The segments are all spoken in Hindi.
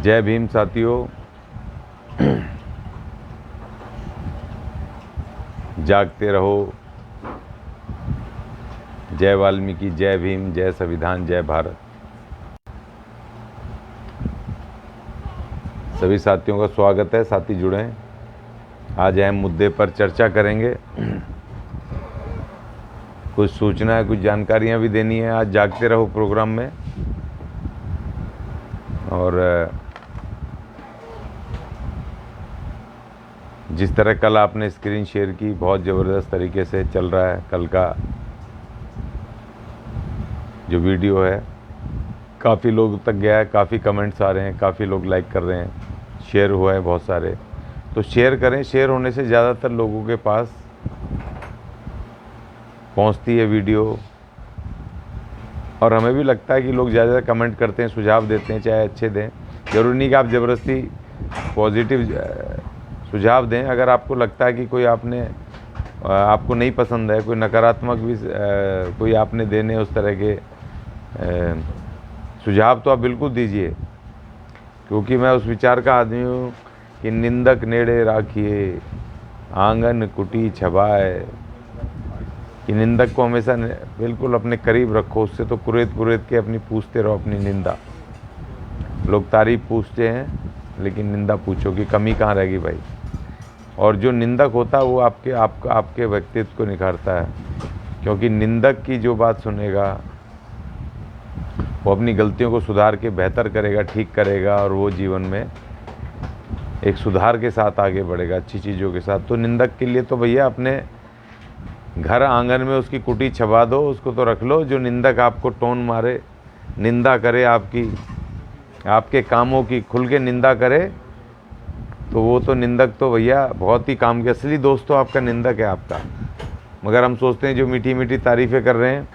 जय भीम साथियों। जागते रहो। जय वाल्मीकि, जय भीम, जय संविधान, जय भारत। सभी साथियों का स्वागत है। साथी जुड़े। आज अहम मुद्दे पर चर्चा करेंगे। कुछ सूचना है, कुछ जानकारियां भी देनी है आज जागते रहो प्रोग्राम में। और जिस तरह कल आपने स्क्रीन शेयर की, बहुत ज़बरदस्त तरीके से चल रहा है। कल का जो वीडियो है काफ़ी लोग तक गया है, काफ़ी कमेंट्स आ रहे हैं, काफ़ी लोग लाइक कर रहे हैं, शेयर हुआ है बहुत सारे। तो शेयर करें। शेयर होने से ज़्यादातर लोगों के पास पहुंचती है वीडियो। और हमें भी लगता है कि लोग ज़्यादा कमेंट करते हैं, सुझाव देते हैं, चाहे अच्छे दें। ज़रूरी नहीं कि आप ज़बरदस्ती पॉजिटिव सुझाव दें। अगर आपको लगता है कि कोई आपको नहीं पसंद है, कोई नकारात्मक भी कोई आपने देने उस तरह के सुझाव, तो आप बिल्कुल दीजिए। क्योंकि मैं उस विचार का आदमी हूँ कि निंदक नेड़े राखिए, आंगन कुटी छबाए। कि निंदक को हमेशा बिल्कुल अपने करीब रखो, उससे तो कुरेद कुरेद के अपनी पूछते रहो अपनी निंदा। लोग तारीफ पूछते हैं लेकिन निंदा पूछो कि कमी कहाँ रहेगी भाई। और जो निंदक होता है वो आपके व्यक्तित्व को निखारता है। क्योंकि निंदक की जो बात सुनेगा वो अपनी गलतियों को सुधार के बेहतर करेगा, ठीक करेगा, और वो जीवन में एक सुधार के साथ आगे बढ़ेगा, अच्छी चीज़ों के साथ। तो निंदक के लिए तो भैया अपने घर आंगन में उसकी कुटी छबा दो, उसको तो रख लो। जो निंदक आपको टोन मारे, निंदा करे, आपके कामों की खुल के निंदा करे, तो वो तो निंदक तो भैया बहुत ही काम के। असली दोस्त तो आपका निंदक है आपका। मगर हम सोचते हैं जो मीठी मीठी तारीफ़ें कर रहे हैं,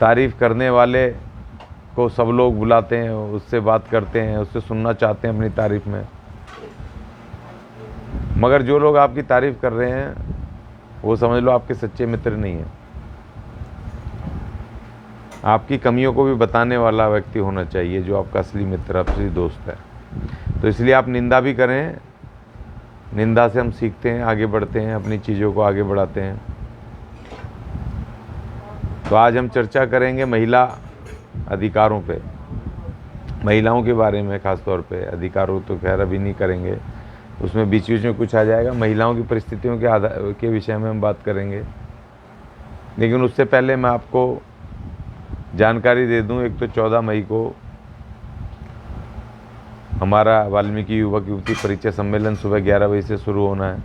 तारीफ़ करने वाले को सब लोग बुलाते हैं, उससे बात करते हैं, उससे सुनना चाहते हैं अपनी तारीफ़ में। मगर जो लोग आपकी तारीफ़ कर रहे हैं वो समझ लो आपके सच्चे मित्र नहीं हैं। आपकी कमियों को भी बताने वाला व्यक्ति होना चाहिए जो आपका असली मित्र, असली दोस्त है। तो इसलिए आप निंदा भी करें। निंदा से हम सीखते हैं, आगे बढ़ते हैं, अपनी चीज़ों को आगे बढ़ाते हैं। तो आज हम चर्चा करेंगे महिला अधिकारों पे, महिलाओं के बारे में। ख़ास तौर पे अधिकारों तो खैर अभी नहीं करेंगे, उसमें बीच बीच में कुछ आ जाएगा। महिलाओं की परिस्थितियों के विषय में हम बात करेंगे। लेकिन उससे पहले मैं आपको जानकारी दे दूं। एक तो 14 मई को हमारा वाल्मीकि युवक युवती परिचय सम्मेलन सुबह 11 बजे से शुरू होना है।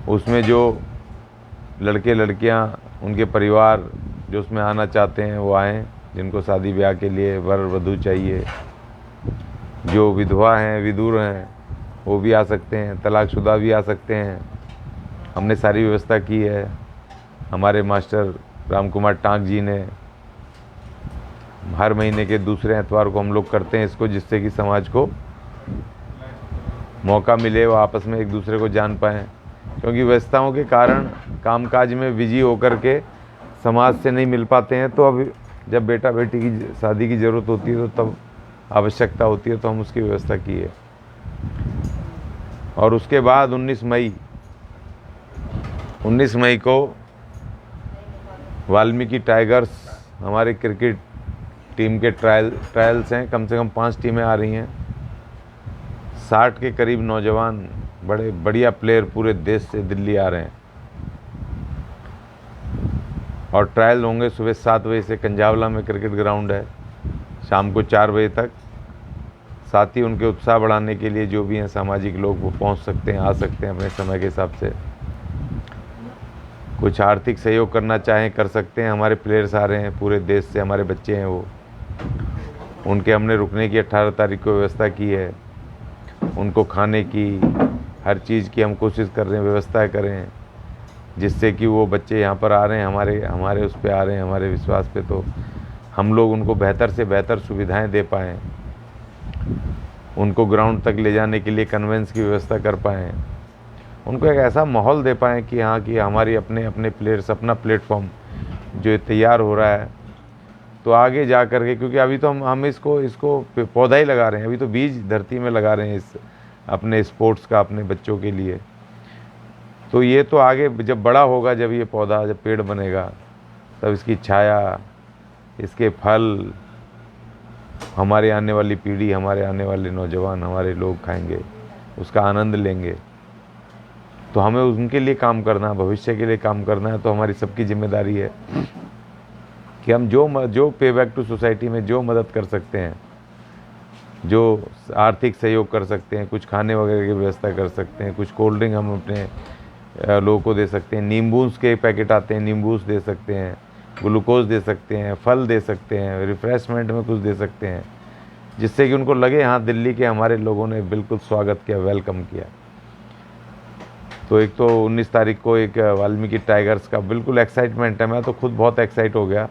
उसमें जो लड़के लड़कियां, उनके परिवार जो उसमें आना चाहते हैं वो आएँ। जिनको शादी ब्याह के लिए वर वधू चाहिए, जो विधवा हैं, विधुर हैं, वो भी आ सकते हैं। तलाकशुदा भी आ सकते हैं। हमने सारी व्यवस्था की है। हमारे मास्टर राम कुमार टांक जी ने हर महीने के दूसरे एतवार को हम लोग करते हैं इसको, जिससे कि समाज को मौका मिले, वो आपस में एक दूसरे को जान पाएँ। क्योंकि व्यस्तताओं के कारण कामकाज में बिजी होकर के समाज से नहीं मिल पाते हैं। तो अब जब बेटा बेटी की शादी की ज़रूरत होती है तो तब आवश्यकता होती है, तो हम उसकी व्यवस्था की है। और उसके बाद 19 मई को वाल्मीकि टाइगर्स, हमारे क्रिकेट टीम के ट्रायल्स हैं। कम से कम 5 टीमें आ रही हैं। 60 के करीब नौजवान बड़े बढ़िया प्लेयर पूरे देश से दिल्ली आ रहे हैं। और ट्रायल होंगे सुबह 7 बजे से। कंजावला में क्रिकेट ग्राउंड है, शाम को 4 बजे तक। साथ ही उनके उत्साह बढ़ाने के लिए जो भी हैं सामाजिक लोग, वो पहुंच सकते हैं, आ सकते हैं अपने समय के हिसाब से। कुछ आर्थिक सहयोग करना चाहें कर सकते हैं। हमारे प्लेयर्स आ रहे हैं पूरे देश से, हमारे बच्चे हैं वो। उनके हमने रुकने की 18 तारीख को व्यवस्था की है। उनको खाने की, हर चीज़ की हम कोशिश कर रहे हैं, व्यवस्था करें, जिससे कि वो बच्चे यहाँ पर आ रहे हैं, हमारे उस पर आ रहे हैं, हमारे विश्वास पे, तो हम लोग उनको बेहतर से बेहतर सुविधाएं दे पाएँ। उनको ग्राउंड तक ले जाने के लिए कन्वेंस की व्यवस्था कर पाएँ। उनको एक ऐसा माहौल दे पाएँ कि हाँ, कि हमारी अपने प्लेयर्स, अपना प्लेटफॉर्म जो तैयार हो रहा है, तो आगे जा कर के, क्योंकि अभी तो हम इसको पौधा ही लगा रहे हैं, अभी तो बीज धरती में लगा रहे हैं इस अपने स्पोर्ट्स का, अपने बच्चों के लिए। तो ये तो आगे जब बड़ा होगा, जब ये पौधा जब पेड़ बनेगा, तब इसकी छाया, इसके फल हमारे आने वाली पीढ़ी, हमारे आने वाले नौजवान, हमारे लोग खाएंगे, उसका आनंद लेंगे। तो हमें उनके लिए काम करना, भविष्य के लिए काम करना है। तो हमारी सबकी जिम्मेदारी है कि हम जो पे बैक टू सोसाइटी में जो मदद कर सकते हैं, जो आर्थिक सहयोग कर सकते हैं, कुछ खाने वगैरह की व्यवस्था कर सकते हैं, कुछ कोल्ड ड्रिंक हम अपने लोगों को दे सकते हैं, नींबूस के पैकेट आते हैं, नींबूस दे सकते हैं, ग्लूकोज दे सकते हैं, फल दे सकते हैं, रिफ्रेशमेंट में कुछ दे सकते हैं, जिससे कि उनको लगे हाँ दिल्ली के हमारे लोगों ने बिल्कुल स्वागत किया, वेलकम किया। तो एक तो 19 तारीख को एक वाल्मीकि टाइगर्स का बिल्कुल एक्साइटमेंट है। मैं तो खुद बहुत एक्साइट हो गया,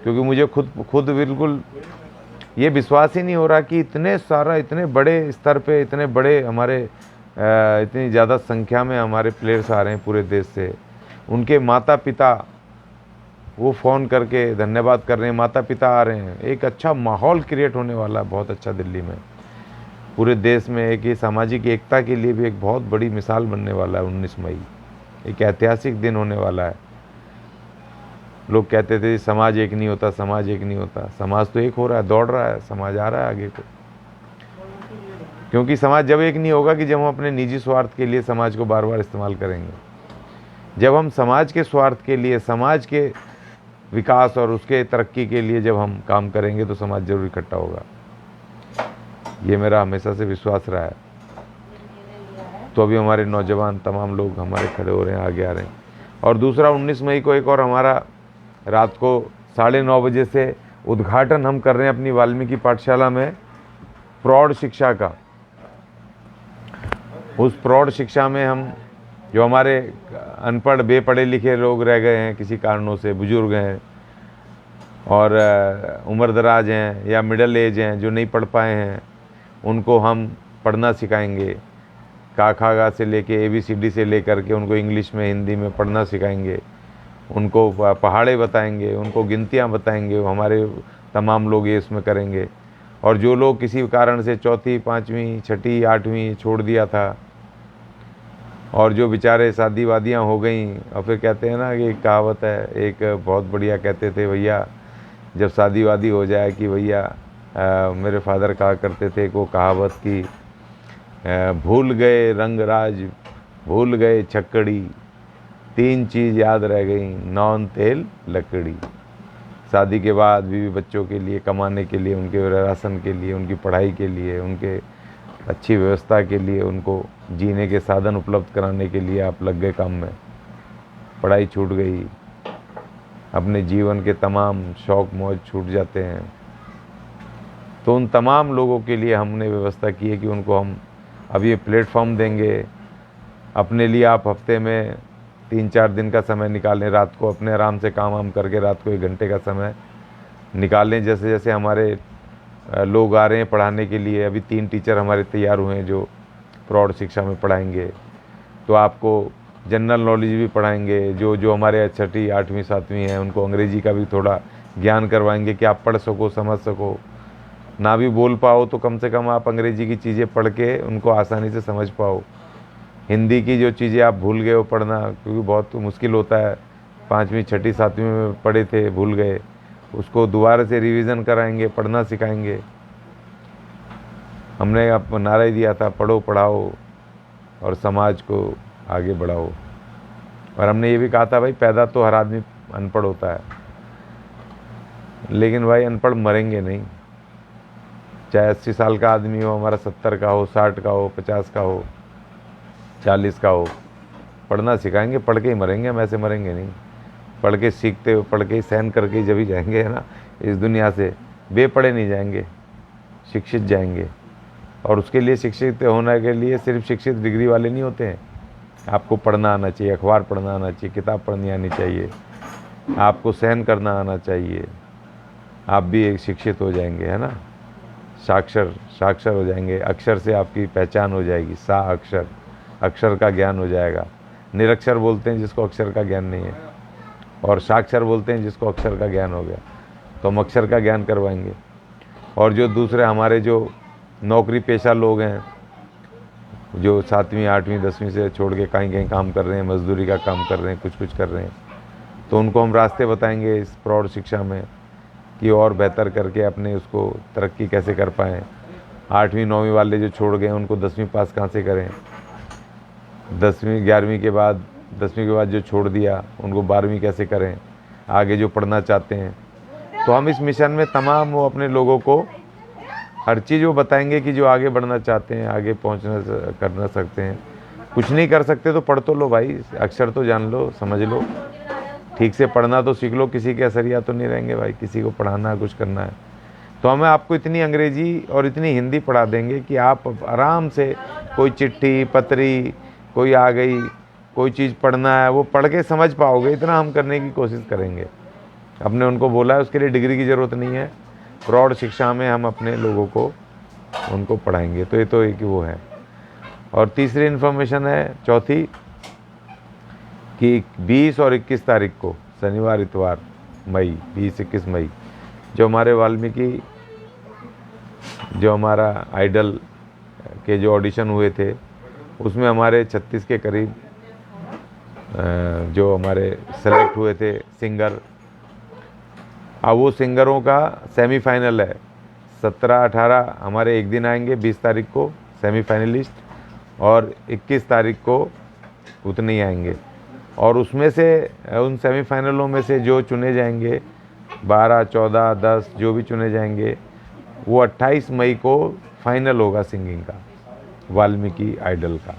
क्योंकि मुझे खुद बिल्कुल ये विश्वास ही नहीं हो रहा कि इतने बड़े स्तर पे, इतने बड़े हमारे इतनी ज़्यादा संख्या में हमारे प्लेयर्स आ रहे हैं पूरे देश से। उनके माता पिता वो फ़ोन करके धन्यवाद कर रहे हैं, माता पिता आ रहे हैं। एक अच्छा माहौल क्रिएट होने वाला है, बहुत अच्छा दिल्ली में, पूरे देश में। एक ये सामाजिक एकता के लिए भी एक बहुत बड़ी मिसाल बनने वाला है 19 मई, एक ऐतिहासिक दिन होने वाला है। लोग कहते थे समाज एक नहीं होता, समाज एक नहीं होता। समाज तो एक हो रहा है, दौड़ रहा है, समाज आ रहा है आगे को। क्योंकि समाज जब एक नहीं होगा कि जब हम अपने निजी स्वार्थ के लिए समाज को बार बार इस्तेमाल करेंगे। जब हम समाज के स्वार्थ के लिए, समाज के विकास और उसके तरक्की के लिए जब हम काम करेंगे, तो समाज जरूर इकट्ठा होगा। ये मेरा हमेशा से विश्वास रहा है। तो अभी हमारे नौजवान तमाम लोग हमारे खड़े हो रहे हैं, आगे आ रहे हैं। और दूसरा 19 मई को एक और हमारा रात को 9:30 बजे से उद्घाटन हम कर रहे हैं अपनी वाल्मीकि पाठशाला में प्रौढ़ शिक्षा का। उस प्रौढ़ शिक्षा में हम जो हमारे अनपढ़ बेपढ़े लिखे लोग रह गए हैं किसी कारणों से, बुजुर्ग हैं और उम्र दराज हैं या मिडिल एज हैं, जो नहीं पढ़ पाए हैं, उनको हम पढ़ना सिखाएंगे। का खा गा से लेके ABCD से लेकर के उनको इंग्लिश में, हिंदी में पढ़ना सिखाएंगे। उनको पहाड़े बताएंगे, उनको गिनतियाँ बताएंगे। हमारे तमाम लोग ये इसमें करेंगे। और जो लोग किसी कारण से 4वीं 5वीं 6वीं 8वीं छोड़ दिया था, और जो बेचारे शादी वादियाँ हो गई, और फिर कहते हैं ना कि एक कहावत है, एक बहुत बढ़िया कहते थे भैया, जब शादी वादी हो जाए कि भैया, मेरे फादर कहा करते थे वो कहावत की, भूल गए रंगराज, भूल गए छक्कड़ी, 3 चीज़ याद रह गई, नौन तेल लकड़ी। शादी के बाद बीवी बच्चों के लिए, कमाने के लिए, उनके राशन के लिए, उनकी पढ़ाई के लिए, उनके अच्छी व्यवस्था के लिए, उनको जीने के साधन उपलब्ध कराने के लिए आप लग गए काम में। पढ़ाई छूट गई, अपने जीवन के तमाम शौक़ मौज छूट जाते हैं। तो उन तमाम लोगों के लिए हमने व्यवस्था की है कि उनको हम अब ये प्लेटफॉर्म देंगे। अपने लिए आप हफ्ते में 3-4 दिन का समय निकालें, रात को अपने आराम से काम वाम करके रात को 1 घंटे का समय निकालें। जैसे जैसे हमारे लोग आ रहे हैं पढ़ाने के लिए, अभी 3 टीचर हमारे तैयार हुए हैं जो प्रौढ़ शिक्षा में पढ़ाएंगे। तो आपको जनरल नॉलेज भी पढ़ाएंगे। जो हमारे 6वीं 8वीं 7वीं हैं, उनको अंग्रेजी का भी थोड़ा ज्ञान करवाएंगे कि आप पढ़ सको, समझ सको। ना भी बोल पाओ तो कम से कम आप अंग्रेजी की चीज़ें पढ़ के उनको आसानी से समझ पाओ। हिंदी की जो चीज़ें आप भूल गए हो पढ़ना, क्योंकि बहुत मुश्किल होता है, 5वीं 6वीं 7वीं में पढ़े थे, भूल गए, उसको दोबारा से रिवीजन कराएंगे, पढ़ना सिखाएंगे। हमने अब नारा ही दिया था, पढ़ो पढ़ाओ और समाज को आगे बढ़ाओ। और हमने ये भी कहा था भाई, पैदा तो हर आदमी अनपढ़ होता है, लेकिन भाई अनपढ़ मरेंगे नहीं। चाहे 80 साल का आदमी हो हमारा, 70 का हो, 60 का हो, 50 का हो, 40 का हो, पढ़ना सिखाएंगे। पढ़ के ही मरेंगे हम, ऐसे मरेंगे नहीं। पढ़ के सीखते, पढ़ के सहन करके जब ही जाएंगे, है ना, इस दुनिया से। बेपढ़े नहीं जाएंगे, शिक्षित जाएंगे। और उसके लिए शिक्षित होने के लिए सिर्फ शिक्षित डिग्री वाले नहीं होते हैं। आपको पढ़ना आना चाहिए, अखबार पढ़ना आना चाहिए, किताब पढ़नी आनी चाहिए, आपको सहन करना आना चाहिए। आप भी एक शिक्षित हो जाएंगे, है ना, साक्षर हो जाएंगे। अक्षर से आपकी पहचान हो जाएगी, अक्षर का ज्ञान हो जाएगा। निरक्षर बोलते हैं जिसको अक्षर का ज्ञान नहीं है, और साक्षर बोलते हैं जिसको अक्षर का ज्ञान हो गया। तो हम अक्षर का ज्ञान करवाएंगे। और जो दूसरे हमारे जो नौकरी पेशा लोग हैं, जो 7वीं 8वीं 10वीं से छोड़ के कहीं कहीं काम कर रहे हैं, मजदूरी का काम कर रहे हैं, कुछ कर रहे हैं, तो उनको हम रास्ते बताएंगे इस प्रौढ़ शिक्षा में कि और बेहतर करके अपने उसको तरक्की कैसे कर पाएँ। 8वीं 9वीं वाले जो छोड़ गए उनको 10वीं पास कहाँ से करें, 10वीं 11वीं के बाद 10वीं के बाद जो छोड़ दिया उनको 12वीं कैसे करें, आगे जो पढ़ना चाहते हैं। तो हम इस मिशन में तमाम वो अपने लोगों को हर चीज़ वो बताएंगे कि जो आगे बढ़ना चाहते हैं, आगे पहुंचना करना सकते हैं। कुछ नहीं कर सकते तो पढ़ तो लो भाई, अक्षर तो जान लो, समझ लो, ठीक से पढ़ना तो सीख लो, किसी के असरिया तो नहीं रहेंगे भाई, किसी को पढ़ाना है, कुछ करना है। तो हमें आपको इतनी अंग्रेजी और इतनी हिंदी पढ़ा देंगे कि आप आराम से कोई चिट्ठी पत्री कोई आ गई, कोई चीज़ पढ़ना है वो पढ़ के समझ पाओगे, इतना हम करने की कोशिश करेंगे। अपने उनको बोला है उसके लिए डिग्री की ज़रूरत नहीं है, प्रौढ़ शिक्षा में हम अपने लोगों को उनको पढ़ाएंगे। तो ये तो एक वो है। और तीसरी इन्फॉर्मेशन है, चौथी, कि 20 और 21 तारीख को शनिवार इतवार मई 20-21 मई जो हमारे वाल्मीकि जो हमारा आइडल के जो ऑडिशन हुए थे उसमें हमारे 36 के करीब जो हमारे सेलेक्ट हुए थे सिंगर। अब वो सिंगरों का सेमीफाइनल है, 17-18 हमारे एक दिन आएंगे, 20 तारीख को सेमीफाइनलिस्ट और 21 तारीख को उतने ही आएंगे। और उसमें से उन सेमीफाइनलों में से जो चुने जाएंगे 12, 14, 10 जो भी चुने जाएंगे वो 28 मई को फाइनल होगा सिंगिंग का, वाल्मीकि आइडल का।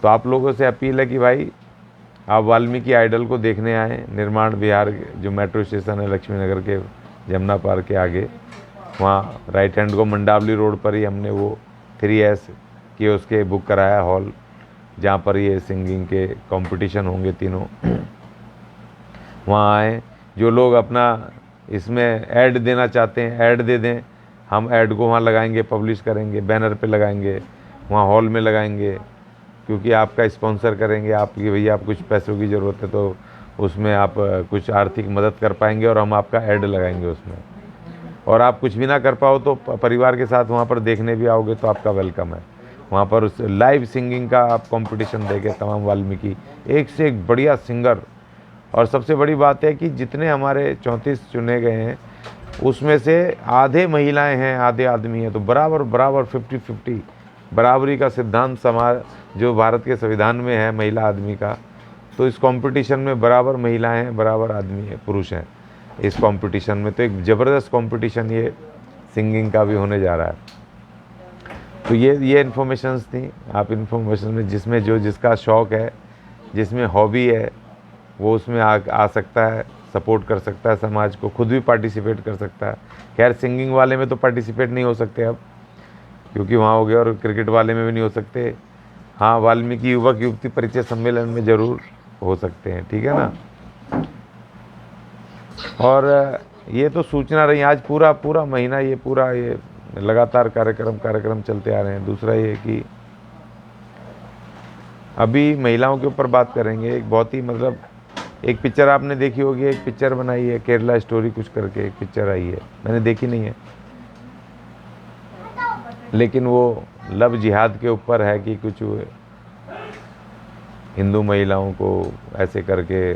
तो आप लोगों से अपील है कि भाई आप वाल्मीकि आइडल को देखने आएँ। निर्माण विहार जो मेट्रो स्टेशन है लक्ष्मी नगर के जमुना पार्क के आगे, वहाँ राइट हैंड को मंडावली रोड पर ही हमने वो 3S के उसके बुक कराया हॉल, जहाँ पर ये सिंगिंग के कंपटीशन होंगे तीनों। वहाँ आएँ, जो लोग अपना इसमें ऐड देना चाहते हैं ऐड दे दें, हम ऐड को वहाँ लगाएंगे, पब्लिश करेंगे, बैनर पे लगाएंगे, वहाँ हॉल में लगाएंगे, क्योंकि आपका स्पॉन्सर करेंगे आप कि भैया आप कुछ पैसों की ज़रूरत है तो उसमें आप कुछ आर्थिक मदद कर पाएंगे और हम आपका ऐड लगाएंगे उसमें। और आप कुछ भी ना कर पाओ तो परिवार के साथ वहाँ पर देखने भी आओगे तो आपका वेलकम है। वहाँ पर उस लाइव सिंगिंग का आप कंपटीशन देखे, तमाम वाल्मीकि एक से एक बढ़िया सिंगर। और सबसे बड़ी बात है कि जितने हमारे 34 चुने गए हैं उसमें से आधे महिलाएं हैं, आधे आदमी हैं, तो बराबर 50-50 बराबरी का सिद्धांत समाज जो भारत के संविधान में है महिला आदमी का। तो इस कंपटीशन में बराबर महिलाएं हैं, बराबर आदमी है, पुरुष हैं इस कंपटीशन में। तो एक ज़बरदस्त कंपटीशन ये सिंगिंग का भी होने जा रहा है। तो ये इन्फॉर्मेशंस थी। आप इन्फॉर्मेशन में जिसमें जो जिसका शौक़ है, जिसमें हॉबी है, वो उसमें आ सकता है, सपोर्ट कर सकता है समाज को, खुद भी पार्टिसिपेट कर सकता है। खैर सिंगिंग वाले में तो पार्टिसिपेट नहीं हो सकते अब, क्योंकि वहाँ हो गया, और क्रिकेट वाले में भी नहीं हो सकते। हाँ, वाल्मीकि युवक युवती परिचय सम्मेलन में ज़रूर हो सकते हैं, ठीक है ना। और ये तो सूचना रही, आज पूरा महीना ये पूरा ये लगातार कार्यक्रम चलते आ रहे हैं। दूसरा ये कि अभी महिलाओं के ऊपर बात करेंगे। एक बहुत ही मतलब एक पिक्चर आपने देखी होगी, एक पिक्चर बनाई है केरला स्टोरी कुछ करके, एक पिक्चर आई है, मैंने देखी नहीं है, लेकिन वो लव जिहाद के ऊपर है कि कुछ हिंदू महिलाओं को ऐसे करके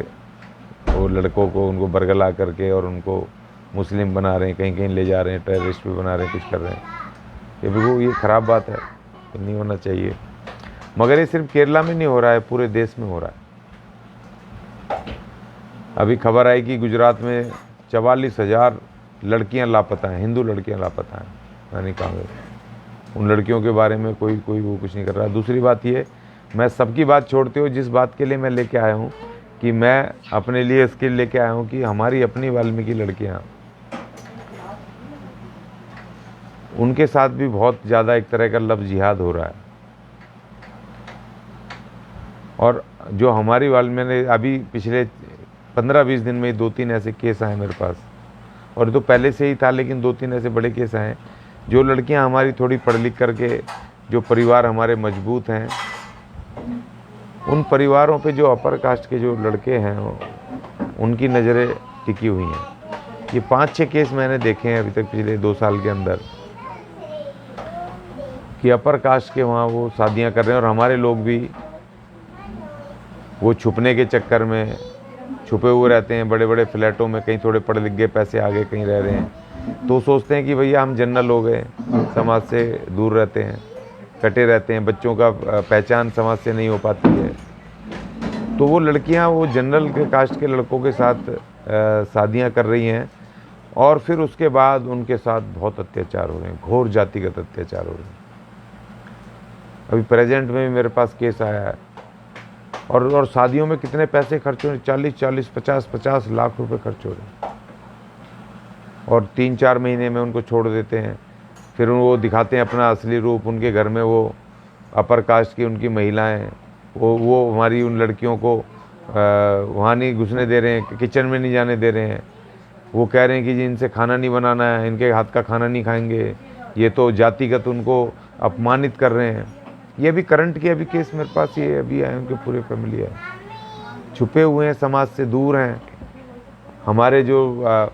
वो लड़कों को उनको बरगला करके और उनको मुस्लिम बना रहे हैं, कहीं कहीं ले जा रहे हैं, टेररिस्ट भी बना रहे हैं, कुछ कर रहे हैं। ये बिल्कुल ये ख़राब बात है, ये नहीं होना चाहिए। मगर ये सिर्फ केरला में नहीं हो रहा है, पूरे देश में हो रहा है। अभी खबर आई कि गुजरात में 44,000 लड़कियां लापता हैं, हिंदू लड़कियां लापता हैं। मैंने कहा उन लड़कियों के बारे में कोई वो कुछ नहीं कर रहा। दूसरी बात ये, मैं सबकी बात छोड़ते हुए जिस बात के लिए मैं लेके आया हूँ कि मैं अपने लिए इसके लेके आया हूँ कि हमारी अपनी वाल्मीकि लड़कियाँ, उनके साथ भी बहुत ज़्यादा एक तरह का लव जिहाद हो रहा है। और जो हमारी मैंने अभी पिछले 15-20 दिन में 2-3 ऐसे केस आए मेरे पास, और तो पहले से ही था, लेकिन 2-3 ऐसे बड़े केस आए। जो लड़कियां हमारी थोड़ी पढ़ लिख करके, जो परिवार हमारे मजबूत हैं, उन परिवारों पे जो अपर कास्ट के जो लड़के हैं उनकी नज़रें टिकी हुई हैं। ये 5-6 केस मैंने देखे हैं अभी तक पिछले 2 साल के अंदर कि अपर कास्ट के वहाँ वो शादियाँ कर रहे हैं और हमारे लोग भी वो छुपने के चक्कर में छुपे हुए रहते हैं बड़े बड़े फ्लैटों में, कहीं थोड़े पढ़े लिख गए पैसे आ गए कहीं रह रहे हैं, तो सोचते हैं कि भैया हम जनरल हो गए, समाज से दूर रहते हैं, कटे रहते हैं, बच्चों का पहचान समाज से नहीं हो पाती है। तो वो लड़कियां वो जनरल के कास्ट के लड़कों के साथ शादियां कर रही हैं और फिर उसके बाद उनके साथ बहुत अत्याचार हो रहे हैं, घोर जातिगत अत्याचार हो रहे हैं। अभी प्रेजेंट में भी मेरे पास केस आया है और शादियों में कितने पैसे खर्च हो रहे हैं, 40-40, 50-50 लाख रुपए खर्च हो रहे हैं और 3-4 महीने में उनको छोड़ देते हैं। फिर वो दिखाते हैं अपना असली रूप, उनके घर में वो अपर कास्ट की उनकी महिलाएं वो हमारी उन लड़कियों को वहाँ नहीं घुसने दे रहे हैं, किचन में नहीं जाने दे रहे हैं। वो कह रहे हैं कि जी इनसे खाना नहीं बनाना है, इनके हाथ का खाना नहीं खाएंगे, ये तो जातिगत उनको अपमानित कर रहे हैं। ये भी करंट के अभी केस मेरे पास ये अभी आए, उनके पूरे फैमिली है, छुपे हुए हैं, समाज से दूर हैं। हमारे जो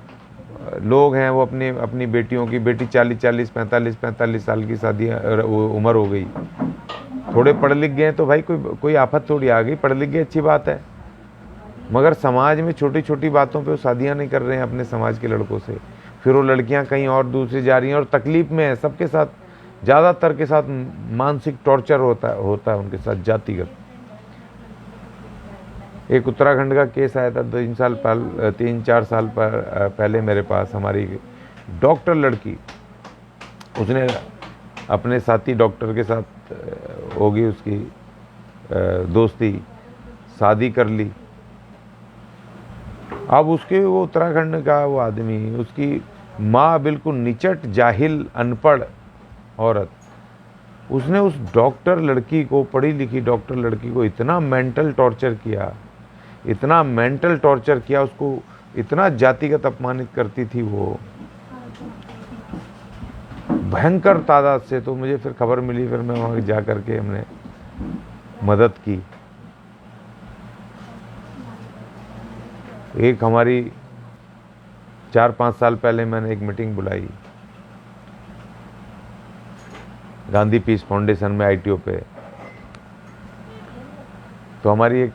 लोग हैं वो अपनी बेटियों की, बेटी 40-40, 45-45 साल की शादी उम्र हो गई, थोड़े पढ़ लिख गए तो भाई कोई आफत थोड़ी आ गई, पढ़ लिख गए अच्छी बात है, मगर समाज में छोटी छोटी बातों पे वो शादियाँ नहीं कर रहे हैं अपने समाज के लड़कों से। फिर वो लड़कियाँ कहीं और दूसरी जा रही हैं और तकलीफ़ में है, सबके साथ, ज़्यादातर के साथ मानसिक टॉर्चर होता है उनके साथ जातिगत। एक उत्तराखंड का केस आया था 3-4 साल पहले मेरे पास, हमारी डॉक्टर लड़की, उसने अपने साथी डॉक्टर के साथ होगी उसकी दोस्ती, शादी कर ली। अब उसके वो उत्तराखंड का वो आदमी, उसकी माँ बिल्कुल निचट जाहिल अनपढ़ औरत, उसने उस डॉक्टर लड़की को, पढ़ी लिखी डॉक्टर लड़की को इतना मेंटल टॉर्चर किया, इतना मेंटल टॉर्चर किया, उसको इतना जातिगत अपमानित करती थी वो, भयंकर तादाद से। तो मुझे फिर खबर मिली, फिर मैं वहाँ जा कर के हमने मदद की। एक हमारी 4-5 साल पहले मैंने एक मीटिंग बुलाई गांधी पीस फाउंडेशन में ITO पे। तो हमारी एक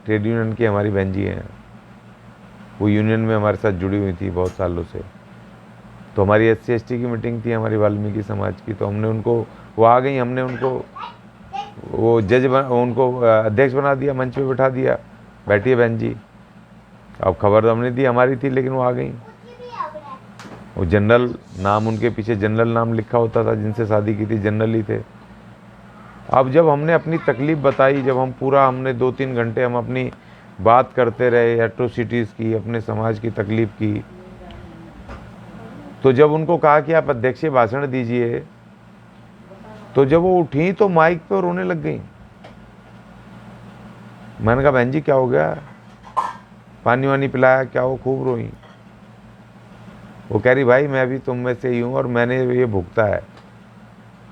ट्रेड यूनियन की हमारी बहन जी हैं, वो यूनियन में हमारे साथ जुड़ी हुई थी बहुत सालों से। तो हमारी SC/ST की मीटिंग थी हमारी वाल्मीकि समाज की, तो हमने उनको, वो आ गई, हमने उनको वो उनको अध्यक्ष बना दिया, मंच पे बिठा दिया, बैठिए बहन जी। अब खबर तो हमने दी, हमारी थी, लेकिन वो आ गई। वो जनरल नाम, उनके पीछे जनरल नाम लिखा होता था, जिनसे शादी की थी जनरल ही थे। अब जब हमने अपनी तकलीफ़ बताई, जब हमने 2-3 घंटे हम अपनी बात करते रहे, एट्रोसिटीज़ की, अपने समाज की तकलीफ़ की, तो जब उनको कहा कि आप अध्यक्षीय भाषण दीजिए, तो जब वो उठी तो माइक पे रोने लग गई। मैंने कहा बहन जी क्या हो गया, पानी वानी पिलाया क्या? वो खूब रोई। वो कह रही भाई मैं भी तुम में से ही हूँ और मैंने ये भुगता है।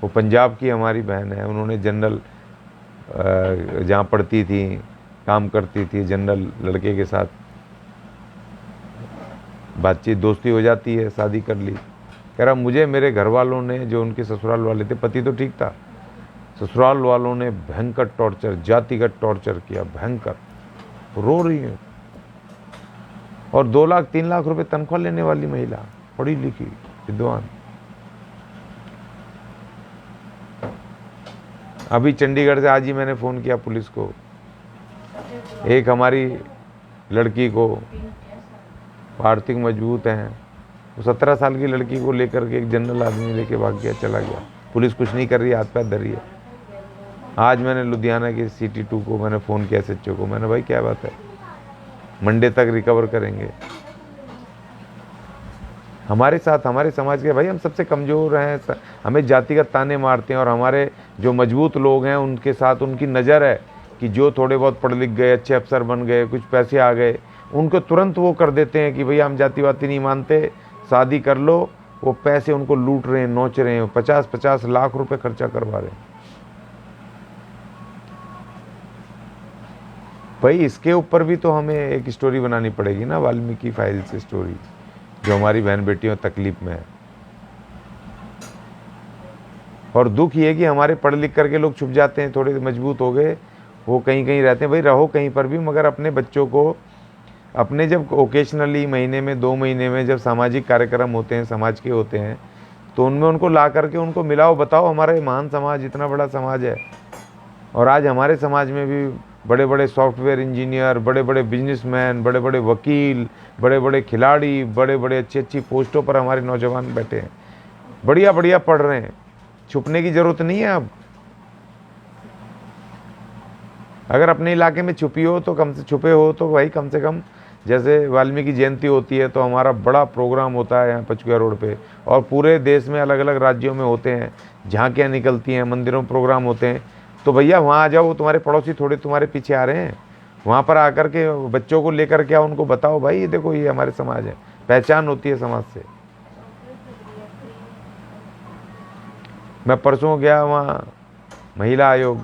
वो पंजाब की हमारी बहन है, उन्होंने जनरल जहाँ पढ़ती थी, काम करती थी, जनरल लड़के के साथ बातचीत, दोस्ती हो जाती है, शादी कर ली। कह रहा मुझे मेरे घर वालों ने, जो उनके ससुराल वाले थे, पति तो ठीक था, ससुराल वालों ने भयंकर टॉर्चर, जातिगत टॉर्चर किया, भयंकर। रो रही है। और 2 लाख 3 लाख रुपए तनख्वाह लेने वाली महिला, पढ़ी लिखी, विद्वान। अभी चंडीगढ़ से आज ही मैंने फ़ोन किया पुलिस को, एक हमारी लड़की को, आर्थिक मजबूत हैं, वो 17 साल की लड़की को लेकर के एक जनरल आदमी लेके भाग गया, चला गया। पुलिस कुछ नहीं कर रही, हाथ पैर धर रही है। आज मैंने लुधियाना के CT2 को मैंने फ़ोन किया, SHO को, मैंने भाई क्या बात है, मंडे तक रिकवर करेंगे। हमारे साथ हमारे समाज के भाई, हम सबसे कमज़ोर हैं, हमें जातिगत ताने मारते हैं, और हमारे जो मजबूत लोग हैं उनके साथ उनकी नज़र है कि जो थोड़े बहुत पढ़ लिख गए, अच्छे अफसर बन गए, कुछ पैसे आ गए, उनको तुरंत वो कर देते हैं कि भैया हम जातिवादी नहीं मानते, शादी कर लो। वो पैसे उनको लूट रहे हैं, नोच रहे हैं, 50-50 लाख रुपए खर्चा करवा रहे हैं। भाई इसके ऊपर भी तो हमें एक स्टोरी बनानी पड़ेगी ना, वाल्मीकि फाइल्स स्टोरी, जो हमारी बहन बेटियों तकलीफ में है। और दुख ये कि हमारे पढ़ लिख करके लोग छुप जाते हैं, थोड़े मजबूत हो गए, वो कहीं कहीं रहते हैं। भाई रहो कहीं पर भी, मगर अपने बच्चों को अपने जब ओकेशनली महीने में 2 महीने में जब सामाजिक कार्यक्रम होते हैं, समाज के होते हैं, तो उनमें उनको ला करके उनको मिलाओ, बताओ हमारा ये महान समाज इतना बड़ा समाज है। और आज हमारे समाज में भी बड़े बड़े सॉफ्टवेयर इंजीनियर, बड़े बड़े बिजनेसमैन, बड़े बड़े वकील, बड़े बड़े खिलाड़ी, बड़े बड़े अच्छी अच्छी पोस्टों पर हमारे नौजवान बैठे हैं, बढ़िया बढ़िया पढ़ रहे हैं। छुपने की ज़रूरत नहीं है। अब अगर अपने इलाके में छुपी हो तो कम से छुपे हो तो भाई कम से कम, जैसे वाल्मीकि जयंती होती है तो हमारा बड़ा प्रोग्राम होता है यहाँ पचकुया रोड पे, और पूरे देश में अलग अलग राज्यों में होते हैं, झांकियाँ निकलती हैं, मंदिरों में प्रोग्राम होते हैं। तो भैया वहाँ आ जाओ, तुम्हारे पड़ोसी थोड़े तुम्हारे पीछे आ रहे हैं, वहाँ पर आकर के बच्चों को लेकर के आओ, उनको बताओ भाई ये देखो ये हमारे समाज है, पहचान होती है समाज से। मैं परसों गया वहाँ महिला आयोग,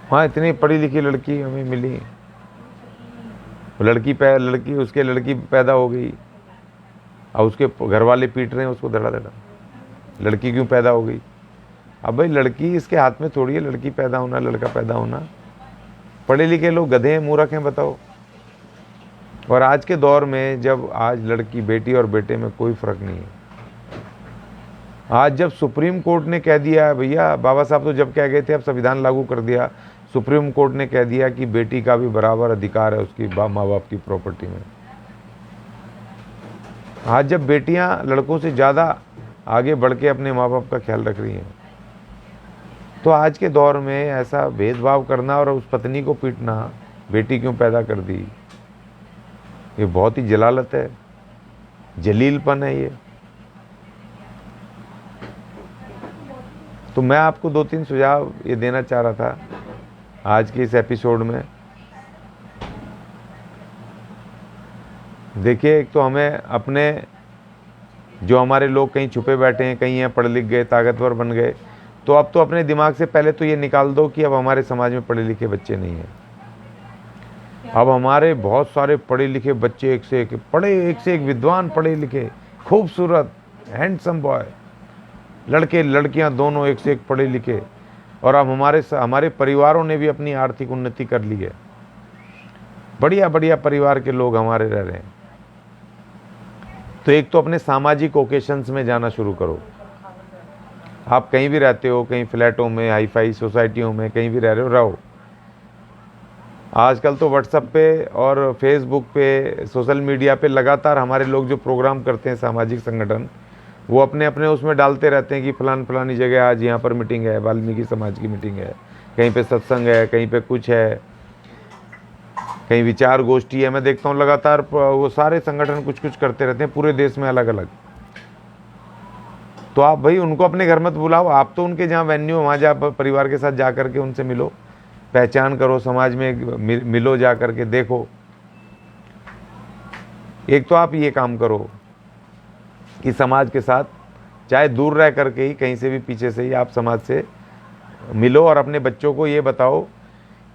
वहाँ इतनी पढ़ी लिखी लड़की हमें मिली, लड़की पैदा हो गई, और उसके घर वाले पीट रहे हैं उसको धड़ा धड़ा, लड़की क्यों पैदा हो गई। अब भाई लड़की इसके हाथ में थोड़ी है, लड़की पैदा होना लड़का पैदा होना। पढ़े लिखे लोग गधे हैं, मूर्ख हैं, बताओ। और आज के दौर में जब आज लड़की बेटी और बेटे में कोई फर्क नहीं है, आज जब सुप्रीम कोर्ट ने कह दिया, भैया बाबा साहब तो जब कह गए थे अब संविधान लागू कर दिया, सुप्रीम कोर्ट ने कह दिया कि बेटी का भी बराबर अधिकार है उसकी माँ बाप की प्रॉपर्टी में। आज जब बेटियां लड़कों से ज़्यादा आगे बढ़ के अपने माँ बाप का ख्याल रख रही हैं, तो आज के दौर में ऐसा भेदभाव करना और उस पत्नी को पीटना, बेटी क्यों पैदा कर दी, ये बहुत ही जलालत है, जलीलपन है ये। तो मैं आपको 2-3 सुझाव ये देना चाह रहा था आज के इस एपिसोड में। देखिए, एक तो हमें अपने जो हमारे लोग कहीं छुपे बैठे हैं, कहीं हैं पढ़ लिख गए, ताकतवर बन गए, तो अब तो अपने दिमाग से पहले तो ये निकाल दो कि अब हमारे समाज में पढ़े लिखे बच्चे नहीं हैं। अब हमारे बहुत सारे पढ़े लिखे बच्चे, एक से एक विद्वान, पढ़े लिखे, खूबसूरत, हैंडसम बॉय, लड़के लड़कियां दोनों एक से एक पढ़े लिखे। और अब हमारे परिवारों ने भी अपनी आर्थिक उन्नति कर ली है, बढ़िया बढ़िया परिवार के लोग हमारे रह रहे हैं। तो एक तो अपने सामाजिक ओकेशंस में जाना शुरू करो। आप कहीं भी रहते हो, कहीं फ्लैटों में, हाई फाई सोसाइटियों में, कहीं भी रह रहे हो, रहो। आजकल तो व्हाट्सएप पे और फेसबुक पे, सोशल मीडिया पे लगातार हमारे लोग जो प्रोग्राम करते हैं, सामाजिक संगठन, वो अपने अपने उसमें डालते रहते हैं कि फलानी जगह आज यहाँ पर मीटिंग है, वाल्मीकि समाज की मीटिंग है, कहीं पे सत्संग है, कहीं पे कुछ है, कहीं विचार गोष्ठी है। मैं देखता हूँ लगातार वो सारे संगठन कुछ कुछ करते रहते हैं, पूरे देश में अलग अलग। तो आप भाई उनको अपने घर मत बुलाओ, आप तो उनके जहाँ वेन्यू, वहाँ जा परिवार के साथ जा करके उनसे मिलो, पहचान करो, समाज में मिलो, जा करके देखो। एक तो आप ये काम करो कि समाज के साथ चाहे दूर रह करके ही, कहीं से भी पीछे से ही आप समाज से मिलो, और अपने बच्चों को ये बताओ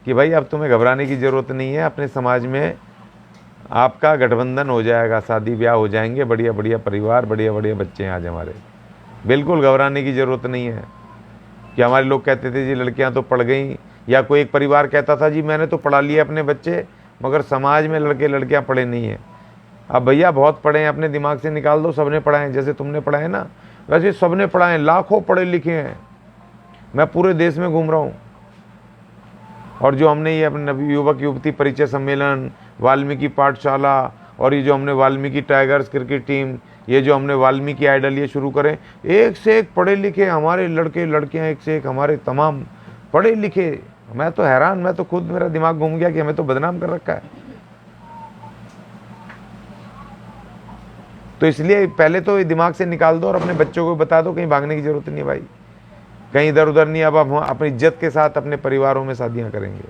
कि भाई अब तुम्हें घबराने की ज़रूरत नहीं है, अपने समाज में आपका गठबंधन हो जाएगा, शादी ब्याह हो जाएंगे, बढ़िया बढ़िया परिवार, बढ़िया बढ़िया बच्चे हैं आज हमारे। बिल्कुल घबराने की ज़रूरत नहीं है। कि हमारे लोग कहते थे जी लड़कियां तो पढ़ गई, या कोई एक परिवार कहता था जी मैंने तो पढ़ा लिया अपने बच्चे, मगर समाज में लड़के लड़कियां पढ़े नहीं हैं। अब भैया बहुत पढ़े हैं, अपने दिमाग से निकाल दो, सबने पढ़ा है, जैसे तुमने पढ़ा है ना वैसे सबने पढ़ा है, लाखों पढ़े लिखे हैं। मैं पूरे देश में घूम रहा हूँ, और जो हमने ये अपने युवक युवती परिचय सम्मेलन, वाल्मीकि पाठशाला, और ये जो हमने वाल्मीकि टाइगर्स क्रिकेट टीम, ये जो हमने वाल्मीकि आइडल ये शुरू करें, एक से एक पढ़े लिखे हमारे लड़के लड़कियां, एक से एक हमारे तमाम पढ़े लिखे। मैं तो हैरान, मैं तो खुद, मेरा दिमाग घूम गया कि हमें तो बदनाम कर रखा है। तो इसलिए पहले तो ये दिमाग से निकाल दो और अपने बच्चों को बता दो, कहीं भागने की जरूरत नहीं है भाई, कहीं इधर उधर नहीं। अब हम अपनी इज्जत के साथ अपने परिवारों में शादियां करेंगे।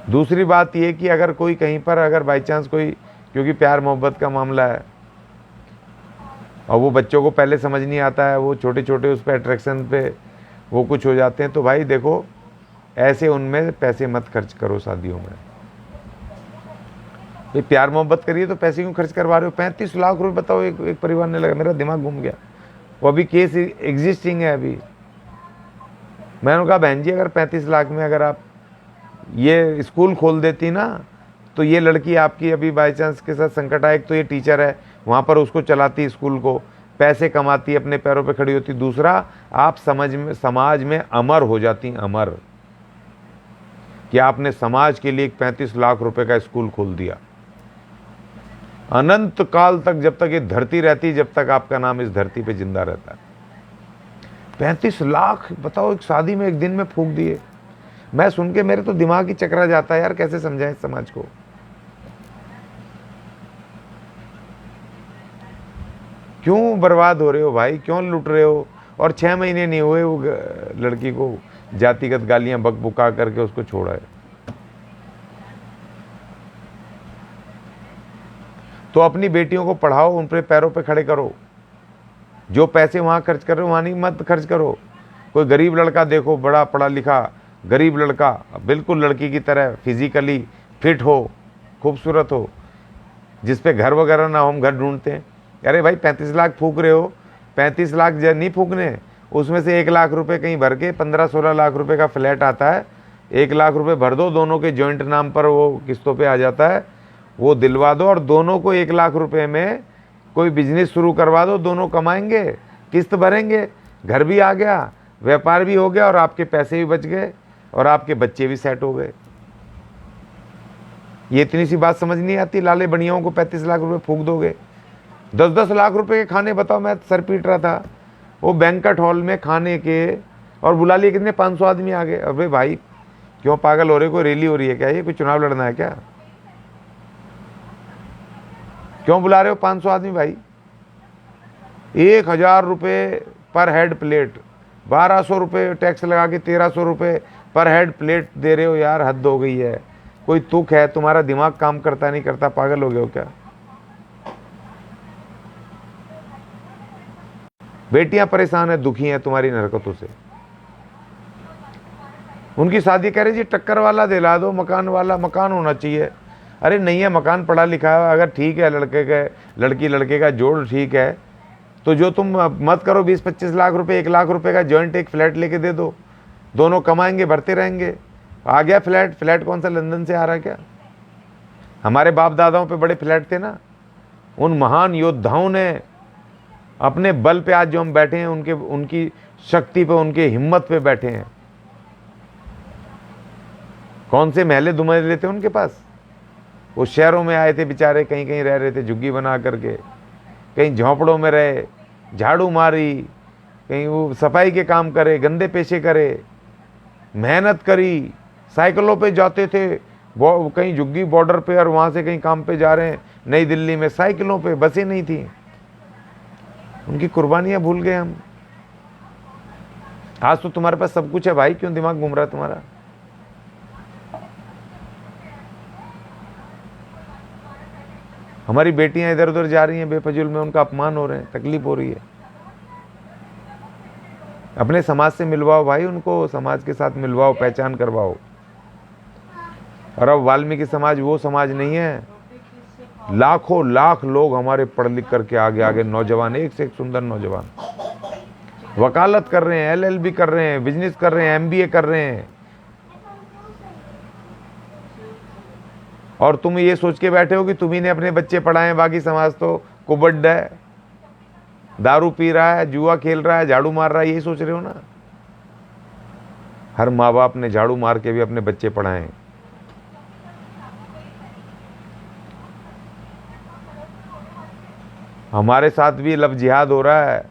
दूसरी बात ये कि अगर कोई कहीं पर, अगर बाई चांस कोई, क्योंकि प्यार मोहब्बत का मामला है और वो बच्चों को पहले समझ नहीं आता है, वो छोटे छोटे उस पर अट्रैक्शन पे वो कुछ हो जाते हैं, तो भाई देखो ऐसे उनमें पैसे मत खर्च करो शादियों में। भाई प्यार मोहब्बत करिए तो पैसे क्यों खर्च करवा रहे हो? 35 लाख रुपए बताओ एक परिवार ने लगा। मेरा दिमाग घूम गया। वो अभी केस एग्जिस्टिंग है अभी। मैंने कहा बहन जी अगर 35 लाख में अगर आप ये स्कूल खोल देती ना, तो ये लड़की आपकी अभी बाई चांस के साथ संकट आए, तो ये टीचर है वहाँ पर, उसको चलाती स्कूल को, पैसे कमाती, अपने पैरों पे खड़ी होती। दूसरा, आप समाज में अमर हो जाती, अमर, कि आपने समाज के लिए एक 35 लाख रुपए का स्कूल खोल दिया। अनंत काल तक, जब तक ये धरती रहती, जब तक आपका नाम इस धरती पे जिंदा रहता है। 35 लाख बताओ, एक शादी में एक दिन में फूंक दिए। मैं सुन के मेरे तो दिमाग ही चकरा जाता है यार, कैसे समझाएं समाज को। क्यों बर्बाद हो रहे हो भाई, क्यों लूट रहे हो? और 6 महीने नहीं हुए वो लड़की को जातिगत गालियां बक बुका करके उसको छोड़ा है। तो अपनी बेटियों को पढ़ाओ, उन पे पैरों पे खड़े करो। जो पैसे वहां खर्च कर रहे हो वहां नहीं मत खर्च करो। कोई गरीब लड़का देखो, बड़ा पढ़ा लिखा गरीब लड़का, बिल्कुल लड़की की तरह फिजिकली फिट हो, खूबसूरत हो, जिसपे घर वगैरह ना हो, हम घर ढूंढते हैं। अरे भाई 35 लाख फूक रहे हो, 35 लाख नहीं फूकने, उसमें से 1 लाख रुपए कहीं भर के 15-16 लाख रुपए का फ्लैट आता है, 1 लाख रुपए भर दो, दोनों के जॉइंट नाम पर वो किस्तों पे आ जाता है, वो दिलवा दो और दोनों को 1 लाख रुपए में कोई बिजनेस शुरू करवा दो, दोनों कमाएंगे, किस्त भरेंगे, घर भी आ गया, व्यापार भी हो गया और आपके पैसे भी बच गए और आपके बच्चे भी सेट हो गए। ये इतनी सी बात समझ नहीं आती? लाले बनियाओं को 35 लाख रुपए फूंक दोगे। 10-10 लाख रुपए के खाने, बताओ, मैं सर पीट रहा था वो बैंक्वेट हॉल में खाने के, और बुला लिए कितने, 500 आदमी आ गए। अबे भाई क्यों पागल हो रहे, कोई रैली हो रही है क्या? ये कोई चुनाव लड़ना है क्या? क्यों बुला रहे हो 500 आदमी भाई? 1000 रुपये पर हेड प्लेट, 1200 रुपये टैक्स लगा के 1300 रुपये पर हेड प्लेट दे रहे हो यार, हद हो गई है। कोई तुक है? तुम्हारा दिमाग काम करता नहीं करता? पागल हो गए हो क्या? बेटियां परेशान है, दुखी हैं तुम्हारी हरकतों से। उनकी शादी कह रही जी टक्कर वाला दिला दो, मकान वाला, मकान होना चाहिए। अरे नहीं है मकान, पढ़ा लिखा है, अगर ठीक है लड़की लड़के का जोड़ ठीक है, तो जो तुम मत करो 20-25 लाख रुपए, 1 लाख रुपए का जॉइंट एक फ्लैट लेके दे दो, दोनों कमाएंगे, भरते रहेंगे। आ गया फ्लैट कौन सा लंदन से आ रहा है क्या? हमारे बाप दादाओं पे बड़े फ्लैट थे ना। उन महान योद्धाओं ने अपने बल पे आज जो हम बैठे हैं, उनकी शक्ति पे, उनके हिम्मत पे बैठे हैं। कौन से महले दुमहले थे उनके पास? वो शहरों में आए थे बेचारे, कहीं कहीं रह रहे थे झुग्गी बना करके, कहीं झोंपड़ों में रहे, झाड़ू मारी, कहीं वो सफाई के काम करे, गंदे पेशे करे, मेहनत करी, साइकिलों पे जाते थे, कहीं झुग्गी बॉर्डर पे और वहाँ से कहीं काम पे जा रहे हैं नई दिल्ली में, साइकिलों पे, बसें नहीं थी। उनकी कुर्बानियां भूल गए हम। आज तो तुम्हारे पास सब कुछ है भाई, क्यों दिमाग घूम रहा है तुम्हारा? हमारी बेटियां इधर उधर जा रही हैं बेफजूल में, उनका अपमान हो रहे हैं, तकलीफ हो रही है। अपने समाज से मिलवाओ भाई उनको, समाज के साथ मिलवाओ, पहचान करवाओ। और अब वाल्मीकि समाज वो समाज नहीं है। लाखों लाख लोग हमारे पढ़ लिख करके आगे आगे नौजवान, एक से एक सुंदर नौजवान, वकालत कर रहे हैं, LLB कर रहे हैं, बिजनेस कर रहे हैं, MBA कर रहे हैं। और तुम ये सोच के बैठे हो कि तुम्ही ने अपने बच्चे पढ़ाए, बाकी समाज तो कुबड्ड है, दारू पी रहा है, जुआ खेल रहा है, झाड़ू मार रहा है, यही सोच रहे हो ना? हर माँ बाप ने झाड़ू मार के भी अपने बच्चे पढ़ाए। हमारे साथ भी लव जिहाद हो रहा है।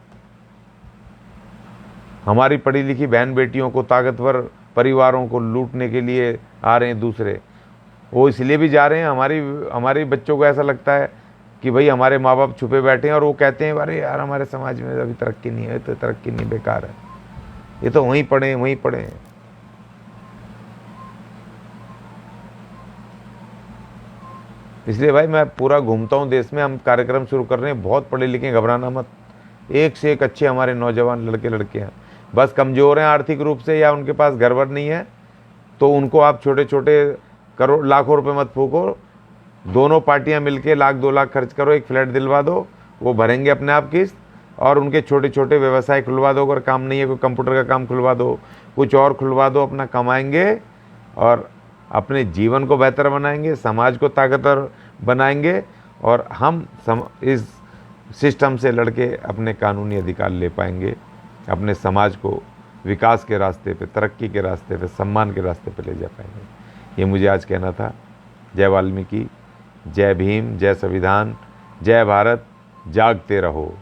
हमारी पढ़ी लिखी बहन बेटियों को, ताकतवर परिवारों को लूटने के लिए आ रहे हैं दूसरे। वो इसलिए भी जा रहे हैं, हमारे बच्चों को ऐसा लगता है कि भाई हमारे माँ बाप छुपे बैठे हैं और वो कहते हैं अरे यार हमारे समाज में अभी तरक्की नहीं है, तो तरक्की नहीं, बेकार है, ये तो वहीं पढ़े। इसलिए भाई मैं पूरा घूमता हूँ देश में, हम कार्यक्रम शुरू कर रहे हैं, बहुत पढ़े लिखे, घबराना मत। एक से एक अच्छे हमारे नौजवान लड़के हैं, बस कमज़ोर हैं आर्थिक रूप से, या उनके पास घर वर नहीं है, तो उनको आप छोटे छोटे करोड़ लाखों रुपए मत फूको, दोनों पार्टियां मिलके लाख 2 लाख खर्च करो, एक फ्लैट दिलवा दो, वो भरेंगे अपने आप किस्त, और उनके छोटे छोटे व्यवसाय खुलवा दो। अगर काम नहीं है, कोई कंप्यूटर का काम खुलवा दो, कुछ और खुलवा दो, अपना कमाएंगे और अपने जीवन को बेहतर बनाएंगे, समाज को ताकतवर बनाएंगे, और हम इस सिस्टम से लड़के अपने कानूनी अधिकार ले पाएंगे, अपने समाज को विकास के रास्ते पे, तरक्की के रास्ते पे, सम्मान के रास्ते पे ले जा पाएंगे। ये मुझे आज कहना था। जय वाल्मीकि, जय भीम, जय संविधान, जय भारत, जागते रहो।